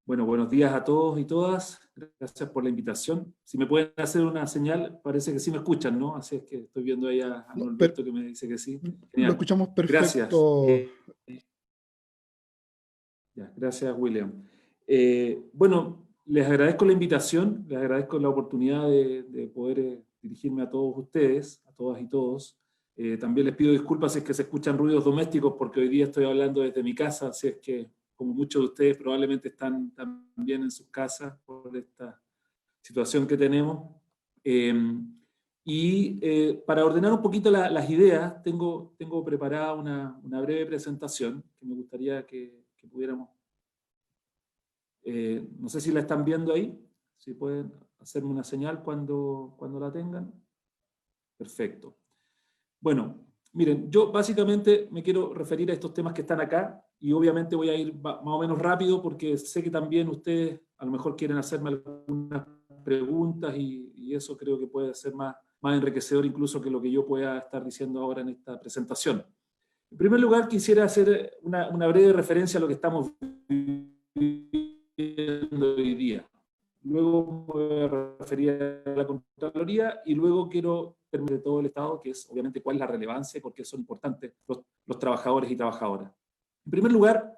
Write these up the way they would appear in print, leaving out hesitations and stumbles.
Bueno, buenos días a todos y todas. Gracias por la invitación. Si me pueden hacer una señal, parece que sí me escuchan, ¿no? Así es que estoy viendo ahí a Norberto que me dice que sí. Lo Genial. escuchamos Gracias. perfecto. Gracias, William. Bueno, les agradezco la invitación, les agradezco la oportunidad de poder dirigirme a todos ustedes, a todas y todos. También les pido disculpas si es que se escuchan ruidos domésticos, porque hoy día estoy hablando desde mi casa, así es que, como muchos de ustedes probablemente están también en sus casas por esta situación que tenemos. Para ordenar un poquito las ideas, tengo preparada una breve presentación que me gustaría que pudiéramos... no sé si la están viendo ahí, si pueden hacerme una señal cuando la tengan. Perfecto. Bueno, miren, yo básicamente me quiero referir a estos temas que están acá y obviamente voy a ir más o menos rápido porque sé que también ustedes a lo mejor quieren hacerme algunas preguntas y eso creo que puede ser más enriquecedor incluso que lo que yo pueda estar diciendo ahora en esta presentación. En primer lugar, quisiera hacer una breve referencia a lo que estamos viviendo hoy día. Luego me voy a referir a la Contraloría y luego quiero terminar de todo el Estado, que es obviamente cuál es la relevancia y por qué son importantes los trabajadores y trabajadoras. En primer lugar,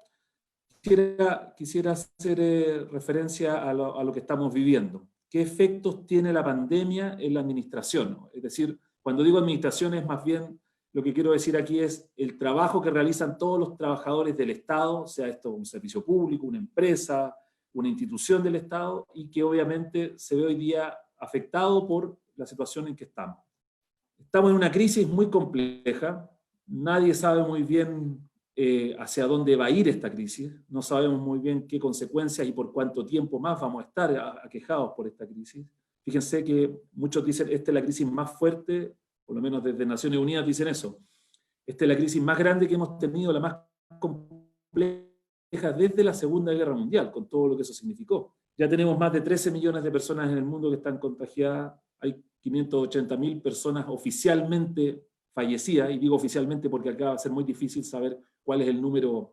quisiera hacer referencia a lo que estamos viviendo. ¿Qué efectos tiene la pandemia en la administración? Es decir, cuando digo administración es más bien, lo que quiero decir aquí es el trabajo que realizan todos los trabajadores del Estado, sea esto un servicio público, una empresa, una institución del Estado, y que obviamente se ve hoy día afectado por la situación en que estamos. Estamos en una crisis muy compleja, nadie sabe muy bien hacia dónde va a ir esta crisis, no sabemos muy bien qué consecuencias y por cuánto tiempo más vamos a estar aquejados por esta crisis. Fíjense que muchos dicen esta es la crisis más fuerte, por lo menos desde Naciones Unidas dicen eso. Esta es la crisis más grande que hemos tenido, la más compleja desde la Segunda Guerra Mundial, con todo lo que eso significó. Ya tenemos más de 13 millones de personas en el mundo que están contagiadas, hay 580.000 personas oficialmente fallecidas, y digo oficialmente porque acá va a ser muy difícil saber cuál es el número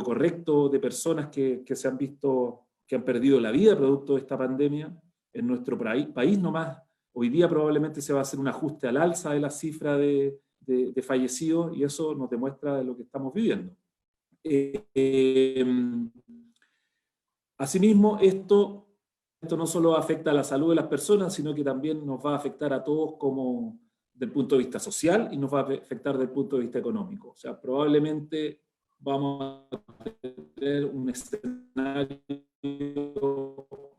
correcto de personas que se han visto, que han perdido la vida producto de esta pandemia. En nuestro país nomás, hoy día probablemente se va a hacer un ajuste al alza de la cifra de fallecidos, y eso nos demuestra lo que estamos viviendo. Asimismo, esto no solo afecta a la salud de las personas, sino que también nos va a afectar a todos como del punto de vista social y nos va a afectar desde el punto de vista económico. O sea, probablemente vamos a tener un escenario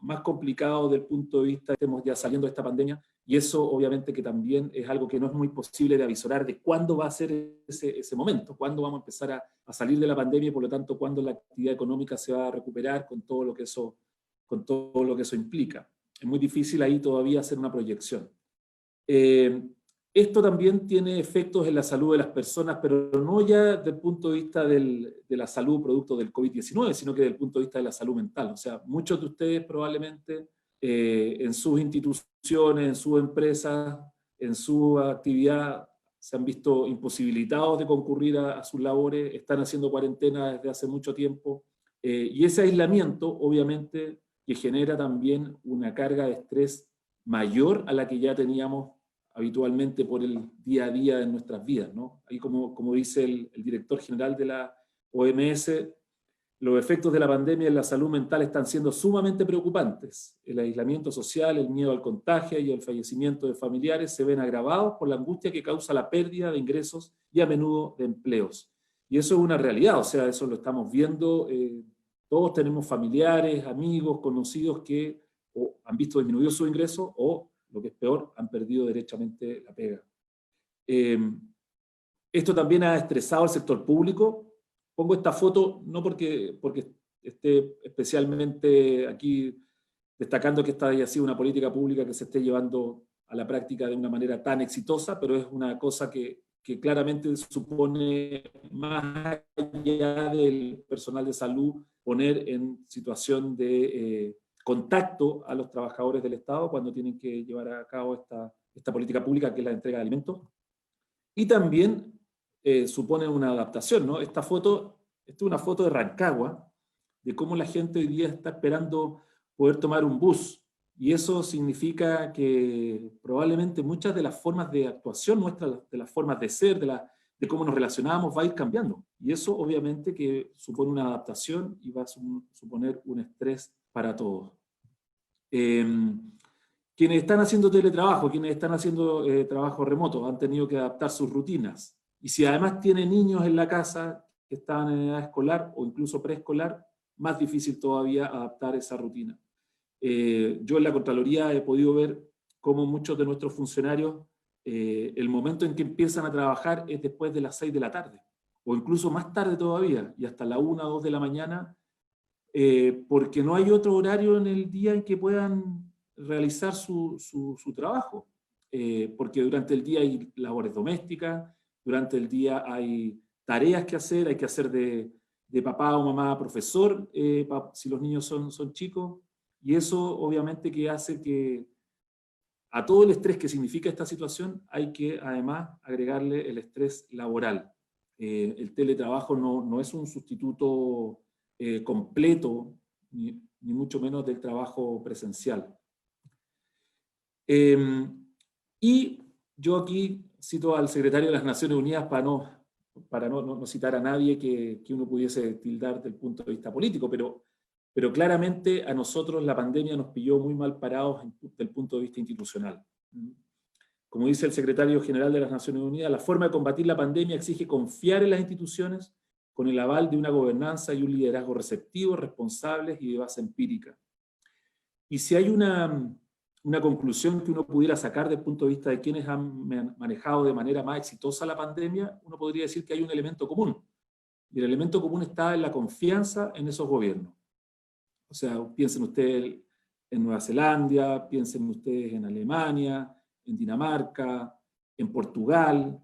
más complicado desde el punto de vista, estemos ya saliendo de esta pandemia, y eso obviamente que también es algo que no es muy posible de avisorar de cuándo va a ser ese momento, cuándo vamos a empezar a salir de la pandemia y por lo tanto cuándo la actividad económica se va a recuperar con todo lo que eso implica. Es muy difícil ahí todavía hacer una proyección. Esto también tiene efectos en la salud de las personas, pero no ya desde el punto de vista de la salud producto del COVID-19, sino que desde el punto de vista de la salud mental. O sea, muchos de ustedes probablemente en sus instituciones, en sus empresas, en su actividad, se han visto imposibilitados de concurrir a sus labores, están haciendo cuarentena desde hace mucho tiempo, y ese aislamiento, obviamente, que genera también una carga de estrés mayor a la que ya teníamos habitualmente por el día a día de nuestras vidas, ¿no? Ahí como dice el director general de la OMS, los efectos de la pandemia en la salud mental están siendo sumamente preocupantes. El aislamiento social, el miedo al contagio y el fallecimiento de familiares se ven agravados por la angustia que causa la pérdida de ingresos y a menudo de empleos. Y eso es una realidad, o sea, eso lo estamos viendo, todos tenemos familiares, amigos, conocidos que o han visto disminuido su ingreso o, lo que es peor, han perdido derechamente la pega. Esto también ha estresado al sector público. Pongo esta foto no porque esté especialmente aquí destacando que esta haya sido una política pública que se esté llevando a la práctica de una manera tan exitosa, pero es una cosa que claramente supone, más allá del personal de salud, poner en situación de contacto a los trabajadores del Estado cuando tienen que llevar a cabo esta política pública que es la entrega de alimentos. Y también supone una adaptación, ¿no? Esta es una foto de Rancagua, de cómo la gente hoy día está esperando poder tomar un bus. Y eso significa que probablemente muchas de las formas de actuación nuestras, de las formas de ser, de cómo nos relacionamos, va a ir cambiando. Y eso obviamente que supone una adaptación y va a suponer un estrés para todos. Quienes están haciendo teletrabajo, quienes están haciendo trabajo remoto, han tenido que adaptar sus rutinas. Y si además tienen niños en la casa que están en edad escolar o incluso preescolar, más difícil todavía adaptar esa rutina. Yo en la Contraloría he podido ver cómo muchos de nuestros funcionarios, el momento en que empiezan a trabajar es después de las 6 de la tarde, o incluso más tarde todavía, y hasta la 1 o 2 de la mañana, porque no hay otro horario en el día en que puedan realizar su trabajo, porque durante el día hay labores domésticas, durante el día hay tareas que hacer, hay que hacer de papá o mamá profesor, si los niños son chicos, y eso obviamente que hace que a todo el estrés que significa esta situación hay que además agregarle el estrés laboral. El teletrabajo no es un sustituto completo, ni mucho menos del trabajo presencial. Y yo aquí cito al secretario de las Naciones Unidas para no citar a nadie que uno pudiese tildar desde el punto de vista político, pero claramente a nosotros la pandemia nos pilló muy mal parados desde el punto de vista institucional. Como dice el secretario general de las Naciones Unidas, la forma de combatir la pandemia exige confiar en las instituciones con el aval de una gobernanza y un liderazgo receptivos, responsables y de base empírica. Y si hay una conclusión que uno pudiera sacar desde el punto de vista de quienes han manejado de manera más exitosa la pandemia, uno podría decir que hay un elemento común. Y el elemento común está en la confianza en esos gobiernos. O sea, piensen ustedes en Nueva Zelanda, piensen ustedes en Alemania, en Dinamarca, en Portugal.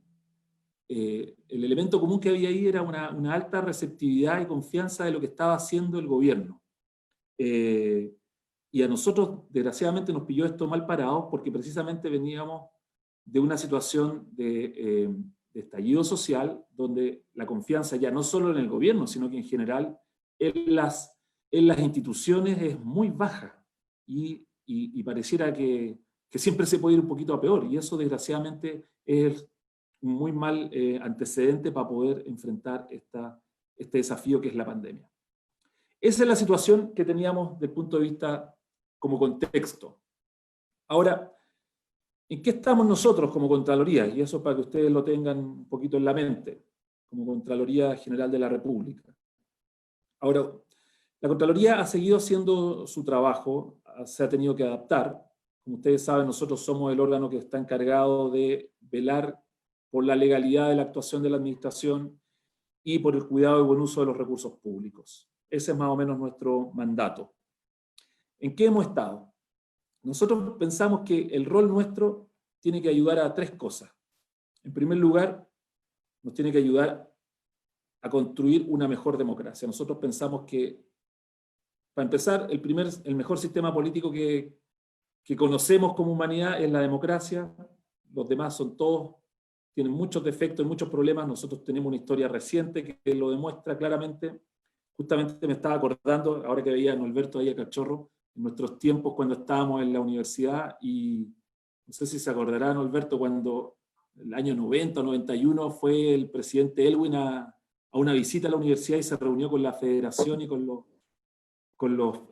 El elemento común que había ahí era una alta receptividad y confianza de lo que estaba haciendo el gobierno. Y a nosotros, desgraciadamente, nos pilló esto mal parados porque precisamente veníamos de una situación de estallido social, donde la confianza ya no solo en el gobierno, sino que en general en las instituciones es muy baja. Y pareciera que siempre se puede ir un poquito a peor, y eso desgraciadamente es un muy mal antecedente para poder enfrentar este desafío que es la pandemia. Esa es la situación que teníamos desde el punto de vista como contexto. Ahora, ¿en qué estamos nosotros como Contraloría? Y eso para que ustedes lo tengan un poquito en la mente, como Contraloría General de la República. Ahora, la Contraloría ha seguido haciendo su trabajo, se ha tenido que adaptar. Como ustedes saben, nosotros somos el órgano que está encargado de velar por la legalidad de la actuación de la administración y por el cuidado y buen uso de los recursos públicos. Ese es más o menos nuestro mandato. ¿En qué hemos estado? Nosotros pensamos que el rol nuestro tiene que ayudar a tres cosas. En primer lugar, nos tiene que ayudar a construir una mejor democracia. Nosotros pensamos que, para empezar, el mejor sistema político que conocemos como humanidad es la democracia. Los demás tienen muchos defectos y muchos problemas. Nosotros tenemos una historia reciente que lo demuestra claramente. Justamente me estaba acordando, ahora que veía a Norberto ahí a Cachorro, en nuestros tiempos cuando estábamos en la universidad, y no sé si se acordará, Norberto, cuando el año 90 o 91 fue el presidente Elwin a una visita a la universidad y se reunió con la federación y con los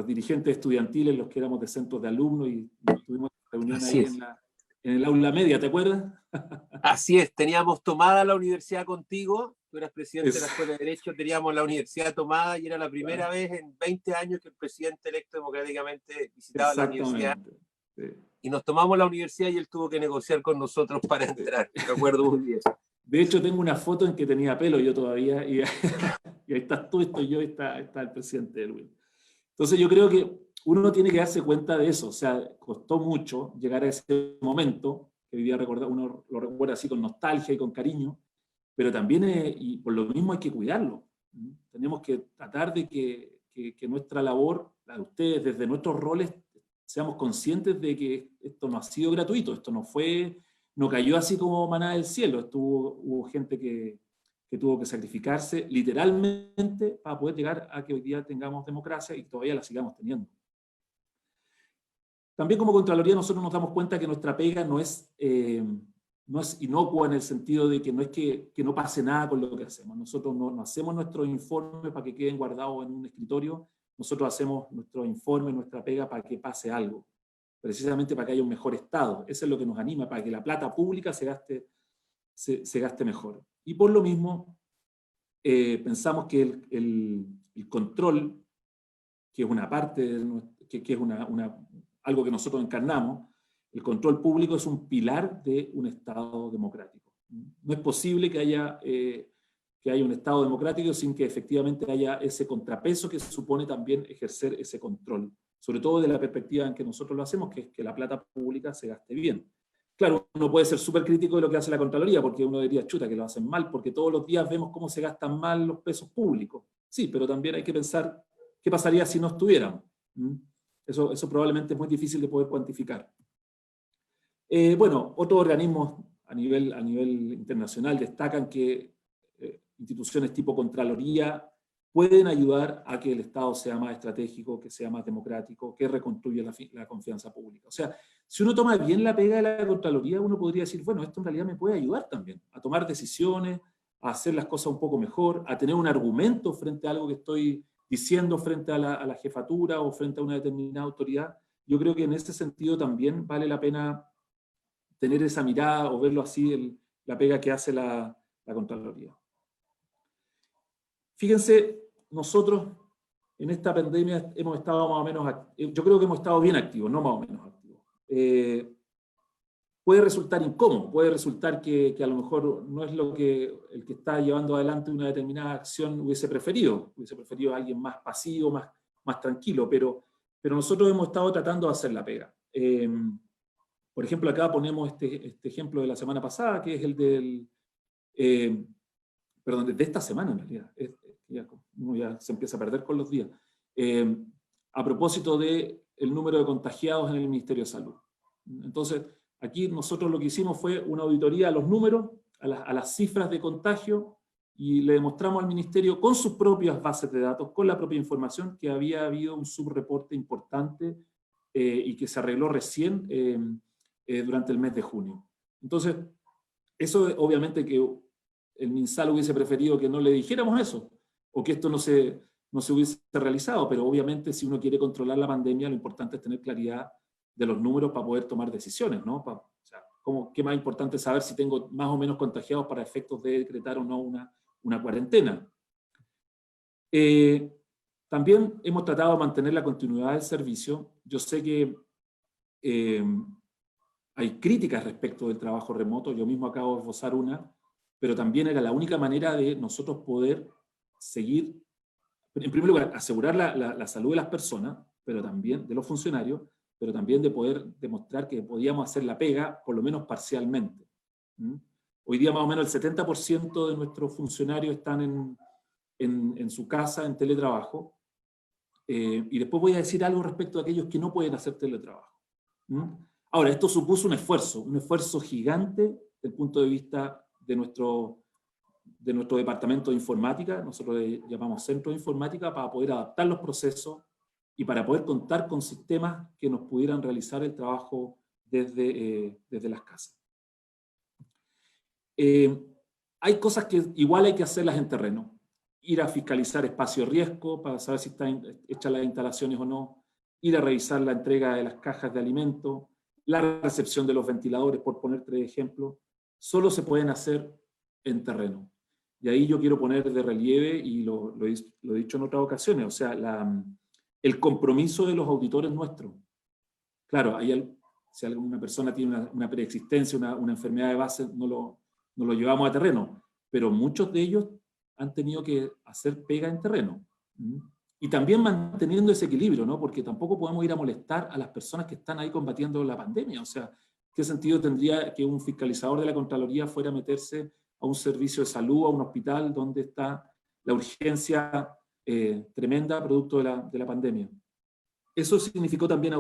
dirigentes estudiantiles, los que éramos de centros de alumnos, y tuvimos reunión ahí en el aula media, ¿te acuerdas? Así es, teníamos tomada la universidad contigo, tú eras presidente de la Escuela de Derecho, teníamos la universidad tomada y era la primera vez en 20 años que el presidente electo democráticamente visitaba la universidad. Sí. Y nos tomamos la universidad y él tuvo que negociar con nosotros para entrar, me acuerdo muy bien. De hecho, tengo una foto en que tenía pelo yo todavía, y ahí estás tú, estoy yo, y está el presidente Elwin. Entonces yo creo que uno tiene que darse cuenta de eso. O sea, costó mucho llegar a ese momento, que hoy día uno lo recuerda así con nostalgia y con cariño, pero también, y por lo mismo hay que cuidarlo. Tenemos que tratar de que nuestra labor, la de ustedes, desde nuestros roles, seamos conscientes de que esto no ha sido gratuito, esto no cayó así como maná del cielo. Hubo gente que que tuvo que sacrificarse literalmente para poder llegar a que hoy día tengamos democracia y todavía la sigamos teniendo. También como Contraloría nosotros nos damos cuenta que nuestra pega no es inocua en el sentido de que no es que no pase nada con lo que hacemos. Nosotros no hacemos nuestros informes para que queden guardados en un escritorio, nosotros hacemos nuestros informes, nuestra pega para que pase algo, precisamente para que haya un mejor estado. Eso es lo que nos anima, para que la plata pública se gaste mejor. Y por lo mismo, pensamos que el control, que es una parte, que es algo que nosotros encarnamos, el control público es un pilar de un Estado democrático. No es posible que haya un Estado democrático sin que efectivamente haya ese contrapeso que supone también ejercer ese control, sobre todo de la perspectiva en que nosotros lo hacemos, que es que la plata pública se gaste bien. Claro, uno puede ser súper crítico de lo que hace la Contraloría, porque uno diría, chuta, que lo hacen mal, porque todos los días vemos cómo se gastan mal los pesos públicos. Sí, pero también hay que pensar qué pasaría si no estuvieran. Eso probablemente es muy difícil de poder cuantificar. Bueno, otros organismos a nivel internacional destacan que instituciones tipo Contraloría pueden ayudar a que el Estado sea más estratégico, que sea más democrático, que reconstruya la confianza pública. O sea, si uno toma bien la pega de la Contraloría, uno podría decir, bueno, esto en realidad me puede ayudar también a tomar decisiones, a hacer las cosas un poco mejor, a tener un argumento frente a algo que estoy diciendo frente a la jefatura o frente a una determinada autoridad. Yo creo que en ese sentido también vale la pena tener esa mirada o verlo así, la pega que hace la Contraloría. Fíjense, nosotros en esta pandemia hemos estado más o menos, yo creo que hemos estado bien activos, no más o menos activos. Puede resultar incómodo, puede resultar que a lo mejor no es lo que el que está llevando adelante una determinada acción hubiese preferido a alguien más pasivo, más tranquilo, pero nosotros hemos estado tratando de hacer la pega. Por ejemplo, acá ponemos este ejemplo de la semana pasada, que es el de esta semana en realidad. Uno ya se empieza a perder con los días. A propósito del número de contagiados en el Ministerio de Salud. Entonces, aquí nosotros lo que hicimos fue una auditoría a los números, a las cifras de contagio, y le demostramos al Ministerio con sus propias bases de datos, con la propia información, que había habido un subreporte importante y que se arregló recién durante el mes de junio. Entonces, eso obviamente que el MinSal hubiese preferido que no le dijéramos eso, o que esto no se hubiese realizado, pero obviamente si uno quiere controlar la pandemia, lo importante es tener claridad de los números para poder tomar decisiones, ¿no? O sea, ¿qué más importante saber si tengo más o menos contagiados para efectos de decretar o no una cuarentena? También hemos tratado de mantener la continuidad del servicio. Yo sé que hay críticas respecto del trabajo remoto, yo mismo acabo de esbozar una, pero también era la única manera de nosotros poder seguir, en primer lugar, asegurar la salud de las personas, pero también de los funcionarios, pero también de poder demostrar que podíamos hacer la pega, por lo menos parcialmente. Hoy día más o menos el 70% de nuestros funcionarios están en su casa, en teletrabajo, y después voy a decir algo respecto a aquellos que no pueden hacer teletrabajo. Ahora, esto supuso un esfuerzo gigante desde el punto de vista de nuestro departamento de informática, nosotros le llamamos centro de informática, para poder adaptar los procesos y para poder contar con sistemas que nos pudieran realizar el trabajo desde las casas. Hay cosas que igual hay que hacerlas en terreno. Ir a fiscalizar espacio de riesgo para saber si están hechas las instalaciones o no, ir a revisar la entrega de las cajas de alimentos, la recepción de los ventiladores, por poner 3 ejemplos, solo se pueden hacer en terreno. Y ahí yo quiero poner de relieve, y lo he dicho en otras ocasiones, o sea, el compromiso de los auditores nuestros. Claro, si alguna persona tiene una preexistencia, una enfermedad de base, no lo llevamos a terreno, pero muchos de ellos han tenido que hacer pega en terreno. Y también manteniendo ese equilibrio, ¿no? Porque tampoco podemos ir a molestar a las personas que están ahí combatiendo la pandemia. O sea, ¿qué sentido tendría que un fiscalizador de la Contraloría fuera a meterse a un servicio de salud, a un hospital donde está la urgencia tremenda producto de la pandemia? Eso significó también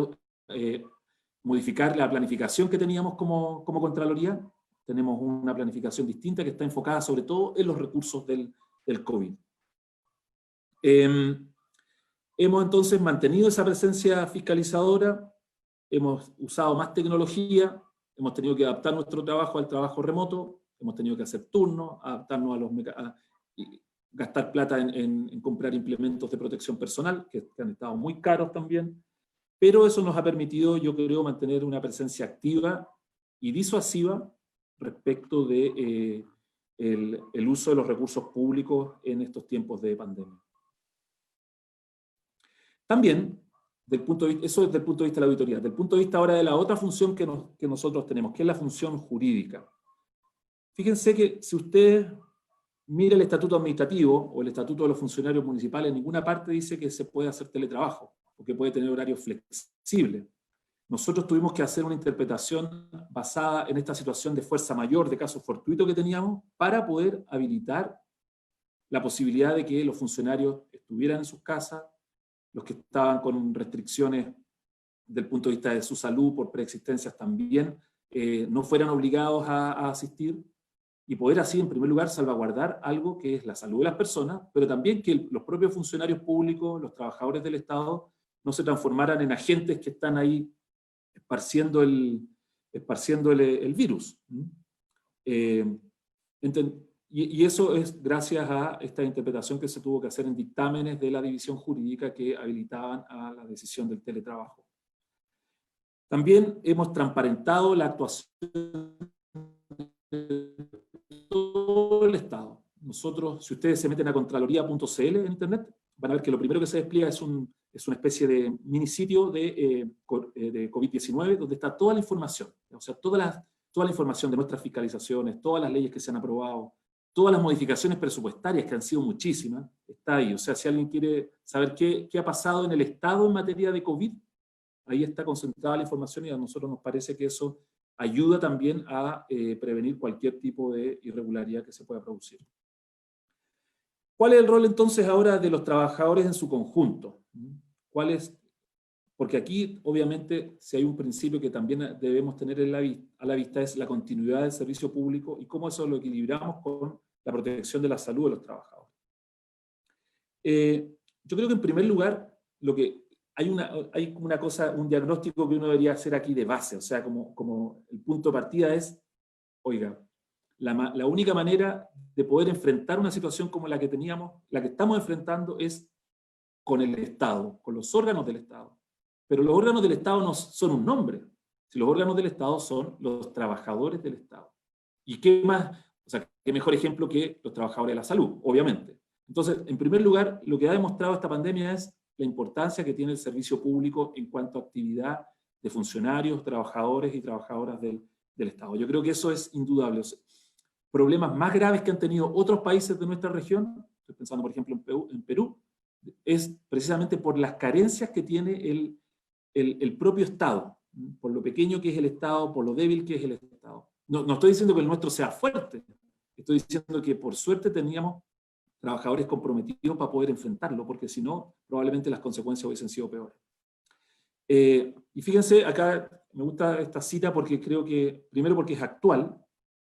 modificar la planificación que teníamos como Contraloría, tenemos una planificación distinta que está enfocada sobre todo en los recursos del COVID. Hemos entonces mantenido esa presencia fiscalizadora, hemos usado más tecnología, hemos tenido que adaptar nuestro trabajo al trabajo remoto, hemos tenido que hacer turnos, adaptarnos y gastar plata en comprar implementos de protección personal, que han estado muy caros también, pero eso nos ha permitido, yo creo, mantener una presencia activa y disuasiva respecto de el uso de los recursos públicos en estos tiempos de pandemia. También, eso desde el punto de vista de la auditoría, desde el punto de vista ahora de la otra función que nosotros tenemos, que es la función jurídica. Fíjense que si ustedes miran el estatuto administrativo o el estatuto de los funcionarios municipales, en ninguna parte dice que se puede hacer teletrabajo, o que puede tener horarios flexibles. Nosotros tuvimos que hacer una interpretación basada en esta situación de fuerza mayor, de caso fortuito que teníamos, para poder habilitar la posibilidad de que los funcionarios estuvieran en sus casas, los que estaban con restricciones del punto de vista de su salud por preexistencias también, no fueran obligados a asistir, y poder así, en primer lugar, salvaguardar algo que es la salud de las personas, pero también que los propios funcionarios públicos, los trabajadores del Estado, no se transformaran en agentes que están ahí esparciendo el virus. Y eso es gracias a esta interpretación que se tuvo que hacer en dictámenes de la división jurídica que habilitaban a la decisión del teletrabajo. También hemos transparentado la actuación de todo el Estado. Nosotros, si ustedes se meten a contraloría.cl en internet, van a ver que lo primero que se despliega es una especie de mini sitio de COVID-19, donde está toda la información, o sea, toda la información de nuestras fiscalizaciones, todas las leyes que se han aprobado, todas las modificaciones presupuestarias, que han sido muchísimas, está ahí. O sea, si alguien quiere saber qué ha pasado en el Estado en materia de COVID, ahí está concentrada la información, y a nosotros nos parece que eso ayuda también a prevenir cualquier tipo de irregularidad que se pueda producir. ¿Cuál es el rol entonces ahora de los trabajadores en su conjunto? ¿Cuál es? Porque aquí, obviamente, si hay un principio que también debemos tener a la vista, es la continuidad del servicio público y cómo eso lo equilibramos con la protección de la salud de los trabajadores. Yo creo que en primer lugar, hay una cosa, un diagnóstico que uno debería hacer aquí de base, o sea, como el punto de partida es, oiga, la única manera de poder enfrentar una situación como la que estamos enfrentando es con el Estado, con los órganos del Estado. Pero los órganos del Estado no son un nombre. Si los órganos del Estado son los trabajadores del Estado. ¿Y qué más? O sea, qué mejor ejemplo que los trabajadores de la salud, obviamente. Entonces, en primer lugar, lo que ha demostrado esta pandemia es la importancia que tiene el servicio público en cuanto a actividad de funcionarios, trabajadores y trabajadoras del Estado. Yo creo que eso es indudable. O sea, problemas más graves que han tenido otros países de nuestra región, estoy pensando por ejemplo en Perú, es precisamente por las carencias que tiene el propio Estado, por lo pequeño que es el Estado, por lo débil que es el Estado. No estoy diciendo que el nuestro sea fuerte, estoy diciendo que por suerte teníamos trabajadores comprometidos para poder enfrentarlo, porque si no, probablemente las consecuencias hubiesen sido peores. Y fíjense, acá me gusta esta cita porque creo que, primero porque es actual,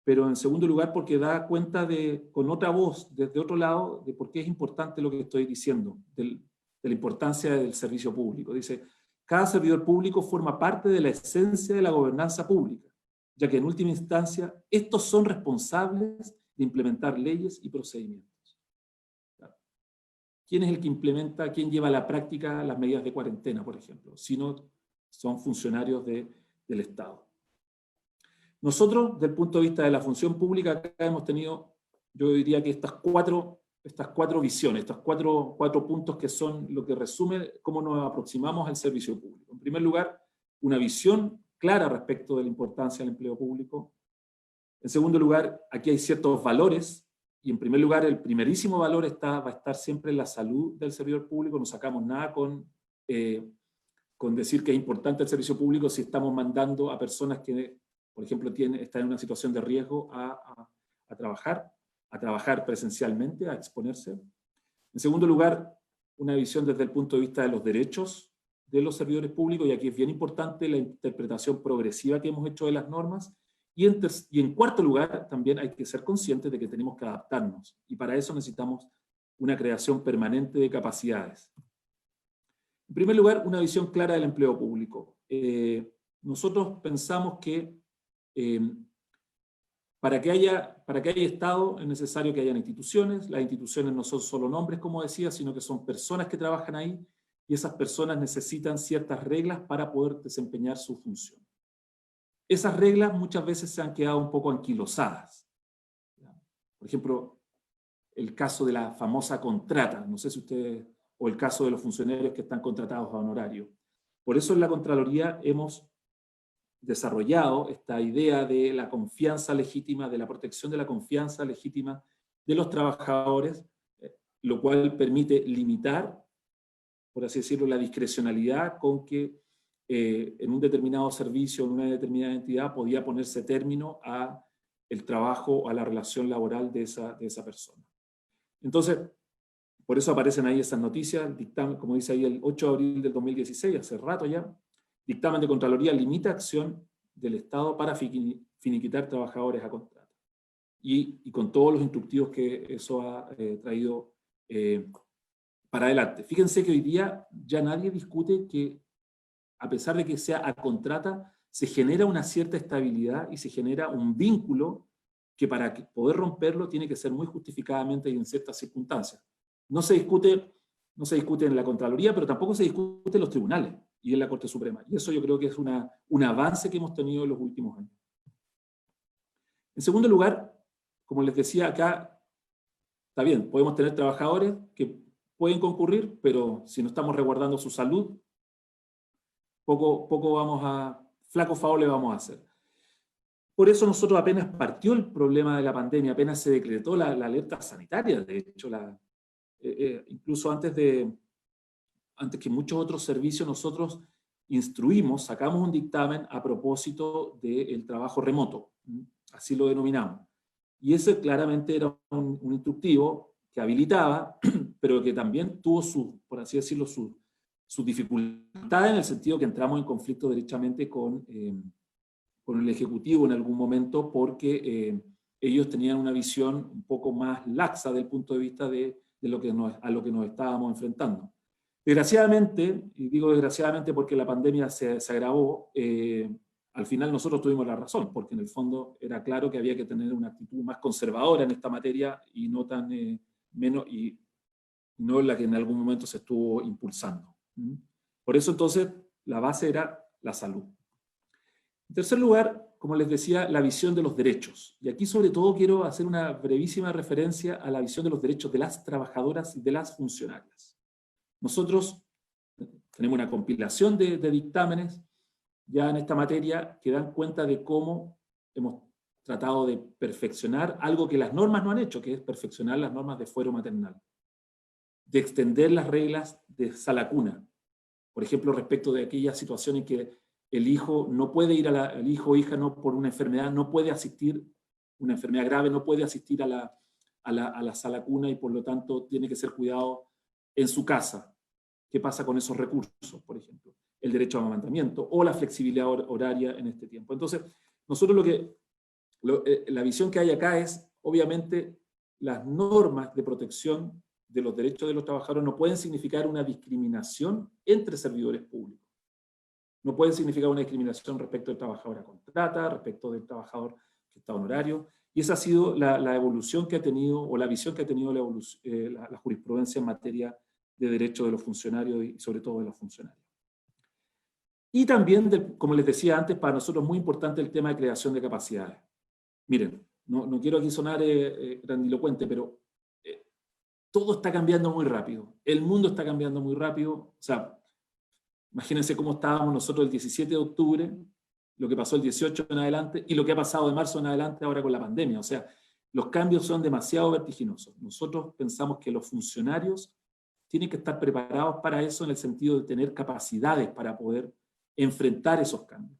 pero en segundo lugar porque da cuenta con otra voz, desde otro lado, de por qué es importante lo que estoy diciendo, de la importancia del servicio público. Dice, cada servidor público forma parte de la esencia de la gobernanza pública, ya que en última instancia, estos son responsables de implementar leyes y procedimientos. ¿Quién es el que implementa, quién lleva a la práctica las medidas de cuarentena, por ejemplo? Si no, son funcionarios del Estado. Nosotros, desde el punto de vista de la función pública, acá hemos tenido, yo diría que estas cuatro visiones, estos cuatro puntos que son lo que resume cómo nos aproximamos al servicio público. En primer lugar, una visión clara respecto de la importancia del empleo público. En segundo lugar, aquí hay ciertos valores, y en primer lugar, el primerísimo valor va a estar siempre en la salud del servidor público. No sacamos nada con decir que es importante el servicio público si estamos mandando a personas que, por ejemplo, están en una situación de riesgo a trabajar presencialmente, a exponerse. En segundo lugar, una visión desde el punto de vista de los derechos de los servidores públicos, y aquí es bien importante la interpretación progresiva que hemos hecho de las normas, Y en cuarto lugar, también hay que ser conscientes de que tenemos que adaptarnos, y para eso necesitamos una creación permanente de capacidades. En primer lugar, una visión clara del empleo público. Nosotros pensamos que para que haya Estado es necesario que hayan instituciones. Las instituciones no son solo nombres, como decía, sino que son personas que trabajan ahí, y esas personas necesitan ciertas reglas para poder desempeñar su función. Esas reglas muchas veces se han quedado un poco anquilosadas. Por ejemplo, el caso de la famosa contrata, no sé si ustedes, o el caso de los funcionarios que están contratados a honorario. Por eso en la Contraloría hemos desarrollado esta idea de la confianza legítima, de la protección de la confianza legítima de los trabajadores, lo cual permite limitar, por así decirlo, la discrecionalidad con que en un determinado servicio, en una determinada entidad, podía ponerse término a el trabajo o a la relación laboral de esa persona. Entonces, por eso aparecen ahí esas noticias, dictamen, como dice ahí, el 8 de abril del 2016, hace rato ya, dictamen de Contraloría limita acción del Estado para finiquitar trabajadores a contrato. Y con todos los instructivos que eso ha traído para adelante. Fíjense que hoy día ya nadie discute que, a pesar de que sea a contrata, se genera una cierta estabilidad y se genera un vínculo que para poder romperlo tiene que ser muy justificadamente y en ciertas circunstancias. No se discute en la Contraloría, pero tampoco se discute en los tribunales y en la Corte Suprema. Y eso yo creo que es un avance que hemos tenido en los últimos años. En segundo lugar, como les decía acá, está bien, podemos tener trabajadores que pueden concurrir, pero si no estamos resguardando su salud, flaco favor le vamos a hacer. Por eso nosotros apenas partió el problema de la pandemia, apenas se decretó la alerta sanitaria, de hecho, incluso antes que muchos otros servicios, nosotros sacamos un dictamen a propósito del trabajo remoto, así lo denominamos. Y ese claramente era un instructivo que habilitaba, pero que también tuvo por así decirlo, sus dificultades, en el sentido que entramos en conflicto derechamente con el Ejecutivo en algún momento, porque ellos tenían una visión un poco más laxa del punto de vista a lo que nos estábamos enfrentando. Desgraciadamente, y digo desgraciadamente porque la pandemia se agravó, al final nosotros tuvimos la razón, porque en el fondo era claro que había que tener una actitud más conservadora en esta materia y no la que en algún momento se estuvo impulsando. Por eso entonces la base era la salud. En tercer lugar, como les decía, la visión de los derechos. Y aquí sobre todo quiero hacer una brevísima referencia a la visión de los derechos de las trabajadoras y de las funcionarias. Nosotros tenemos una compilación de dictámenes ya en esta materia que dan cuenta de cómo hemos tratado de perfeccionar algo que las normas no han hecho, que es perfeccionar las normas de fuero maternal, de extender las reglas de sala cuna. Por ejemplo, respecto de aquella situación en que el hijo no puede ir el hijo o hija no, por una enfermedad, no puede asistir, una enfermedad grave, no puede asistir a la sala cuna y por lo tanto tiene que ser cuidado en su casa. ¿Qué pasa con esos recursos, por ejemplo? El derecho a amamantamiento o la flexibilidad horaria en este tiempo. Entonces, nosotros la visión que hay acá es, obviamente, las normas de protección de los derechos de los trabajadores no pueden significar una discriminación entre servidores públicos. No pueden significar una discriminación respecto del trabajador a contrata, respecto del trabajador que está honorario. Y esa ha sido la evolución que ha tenido, o la visión que ha tenido la jurisprudencia en materia de derechos de los funcionarios y sobre todo de los funcionarios. Y también, como les decía antes, para nosotros es muy importante el tema de creación de capacidades. Miren, no quiero aquí sonar grandilocuente, pero todo está cambiando muy rápido. El mundo está cambiando muy rápido. O sea, imagínense cómo estábamos nosotros el 17 de octubre, lo que pasó el 18 en adelante, y lo que ha pasado de marzo en adelante ahora con la pandemia. O sea, los cambios son demasiado vertiginosos. Nosotros pensamos que los funcionarios tienen que estar preparados para eso, en el sentido de tener capacidades para poder enfrentar esos cambios.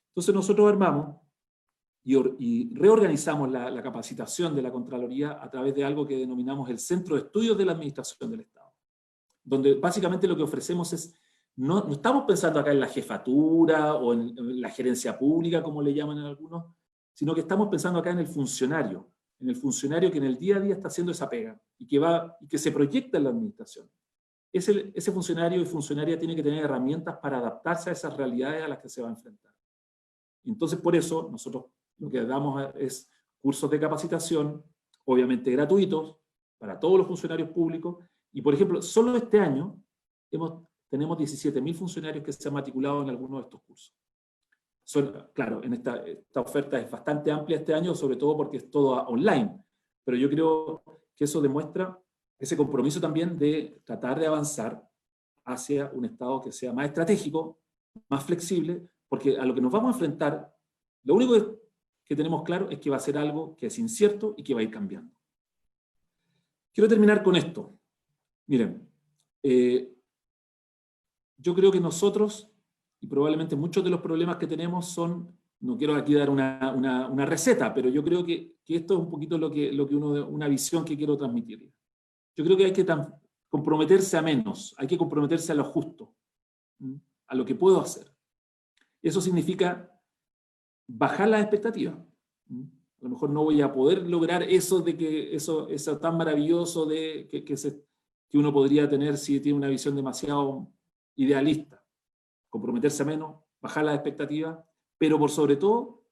Entonces nosotros armamos y reorganizamos la capacitación de la Contraloría a través de algo que denominamos el Centro de Estudios de la Administración del Estado, donde básicamente lo que ofrecemos es, no estamos pensando acá en la jefatura o en la gerencia pública, como le llaman algunos, sino que estamos pensando acá en el funcionario que en el día a día está haciendo esa pega y que se proyecta en la administración. Ese funcionario y funcionaria tiene que tener herramientas para adaptarse a esas realidades a las que se va a enfrentar. Entonces, por eso, nosotros lo que damos es cursos de capacitación, obviamente gratuitos, para todos los funcionarios públicos, y por ejemplo, solo este año tenemos 17.000 funcionarios que se han matriculado en alguno de estos cursos. Claro, esta oferta es bastante amplia este año, sobre todo porque es todo online, pero yo creo que eso demuestra ese compromiso también de tratar de avanzar hacia un Estado que sea más estratégico, más flexible, porque a lo que nos vamos a enfrentar, lo único que tenemos claro es que va a ser algo que es incierto y que va a ir cambiando. Quiero terminar con esto. Miren, yo creo que nosotros, y probablemente muchos de los problemas que tenemos son, no quiero aquí dar una receta, pero yo creo que esto es un poquito una visión que quiero transmitirle. Yo creo que hay que comprometerse a menos, hay que comprometerse a lo justo, a lo que puedo hacer. Eso significa bajar las expectativas. A lo mejor no voy a poder lograr eso tan maravilloso que uno podría tener si tiene una visión demasiado idealista. Comprometerse a menos, bajar las expectativas, pero por sobre todo,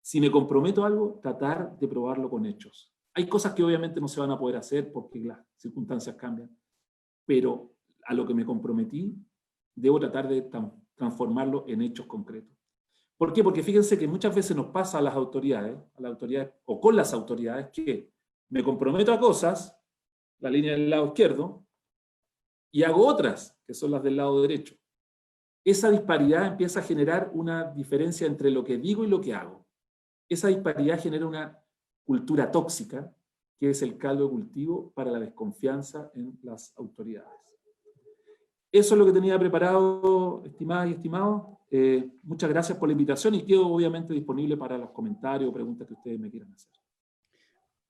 si me comprometo a algo, tratar de probarlo con hechos. Hay cosas que obviamente no se van a poder hacer porque las circunstancias cambian, pero a lo que me comprometí, debo tratar de transformarlo en hechos concretos. ¿Por qué? Porque fíjense que muchas veces nos pasa a las autoridades o con las autoridades, que me comprometo a cosas, la línea del lado izquierdo, y hago otras, que son las del lado derecho. Esa disparidad empieza a generar una diferencia entre lo que digo y lo que hago. Esa disparidad genera una cultura tóxica, que es el caldo de cultivo para la desconfianza en las autoridades. Eso es lo que tenía preparado, estimadas y estimados. Muchas gracias por la invitación y quedo obviamente disponible para los comentarios o preguntas que ustedes me quieran hacer.